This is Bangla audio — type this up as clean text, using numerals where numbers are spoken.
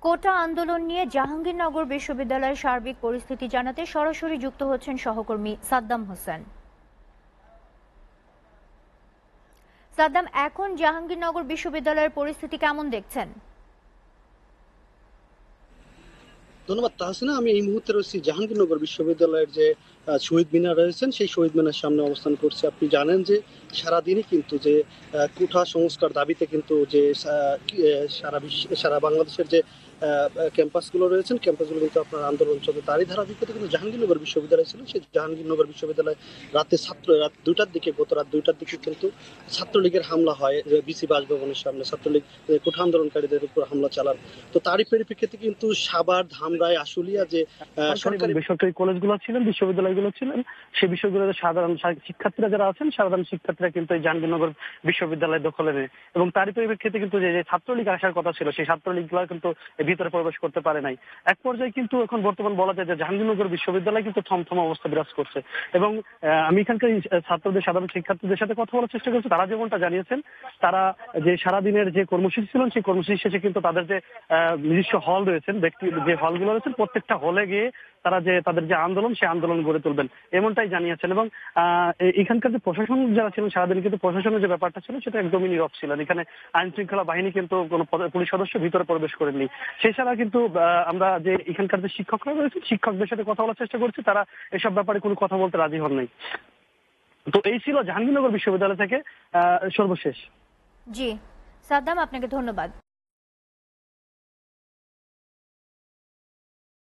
কোটা আন্দোলন নিয়ে জাহাঙ্গীরনগর বিশ্ববিদ্যালয়ের সার্বিক পরিস্থিতি জানাতে সরাসরি যুক্ত হচ্ছেন সহকর্মী সাদ্দাম হোসেন। সাদ্দাম, এখন জাহাঙ্গীরনগর বিশ্ববিদ্যালয়ের পরিস্থিতি কেমন দেখছেন? ধন্যবাদ তাহসিনা। আমি এই মুহূর্তে রয়েছি জাহাঙ্গীরনগর বিশ্ববিদ্যালয়ের যে শহীদ মিনার রয়েছেন সেই শহীদ মিনার সামনে অবস্থান করছি। আপনি জানেন যে সারাদিনই কিন্তু যে কোঠা সংস্কার দাবিতে কিন্তু যে সারা বাংলাদেশের যে ক্যাম্পাসগুলো রয়েছেন ক্যাম্পাসগুলো কিন্তু আপনার আন্দোলন চলছে। তারই ধারাবাহিকতা কিন্তু জাহাঙ্গীরনগর বিশ্ববিদ্যালয় ছিল। সেই জাহাঙ্গীরনগর বিশ্ববিদ্যালয় রাত 2টার দিকে গত রাত 2টার দিকে কিন্তু ছাত্রলীগের হামলা হয় বিসি বাসভবনের সামনে। ছাত্রলীগ কোঠা আন্দোলনকারীদের উপর হামলা চালান। তো তারই পরিপ্রেক্ষিতে কিন্তু সাভার, ধামরাই, আশুলিয়া যে সরকারি এবং সরকারি বেসরকারি কলেজগুলো ছিলেন, বিশ্ববিদ্যালয়গুলো ছিলেন, সেই বিশ্ববিদ্যালয়ের সাধারণ শিক্ষার্থীরা যারা আছেন, সাধারণ শিক্ষার্থীরা কিন্তু এই জাহাঙ্গীরনগর বিশ্ববিদ্যালয় দখলে নেয় এবং তারই পরিপ্রেক্ষিতে কিন্তু যে ছাত্রলীগ আসার কথা ছিল সেই ছাত্রলীগগুলো কিন্তু ভিতরে প্রবেশ করতে পারে নাই। এক পর্যায়ে কিন্তু এখন বর্তমান বলা যায় যে জাহাঙ্গীরনগর বিশ্ববিদ্যালয় কিন্তু থমথমা অবস্থা বিরাজ করছে এবং আমি এখানকার ছাত্রদের, সাধারণ শিক্ষার্থীদের সাথে কথা বলার চেষ্টা করছি। তারা যেমনটা জানিয়েছেন, তারা যে সারাদিনের যে কর্মসূচি ছিলেন সেই কর্মসূচি শেষে কিন্তু তাদের যে নিজস্ব হল রয়েছেন, ব্যক্তি যে হলগুলো রয়েছেন, প্রত্যেকটা হলে গিয়ে তারা যে তাদের যে আন্দোলন সেই আন্দোলন গড়ে তুলবেন এমনটাই জানিয়েছেন। এবং এখানকার যে প্রশাসন যারা ছিলেন সারাদিন কিন্তু প্রশাসনের যে ব্যাপারটা ছিল সেটা একদমই নীরব ছিলেন। এখানে আইন শৃঙ্খলা বাহিনী কিন্তু কোনো পুলিশ সদস্য ভিতরে প্রবেশ করেননি। সেছাড়া কিন্তু আমরা যে এখানকার যে শিক্ষকরা রয়েছেন শিক্ষকদের সাথে কথা বলার চেষ্টা করছি, তারা এসব ব্যাপারে কোনো কথা বলতে রাজি হন নাই। তো এই ছিল জাহাঙ্গীরনগর বিশ্ববিদ্যালয় থেকে সর্বশেষ। জি সাদ্দাম, আপনাকে ধন্যবাদ।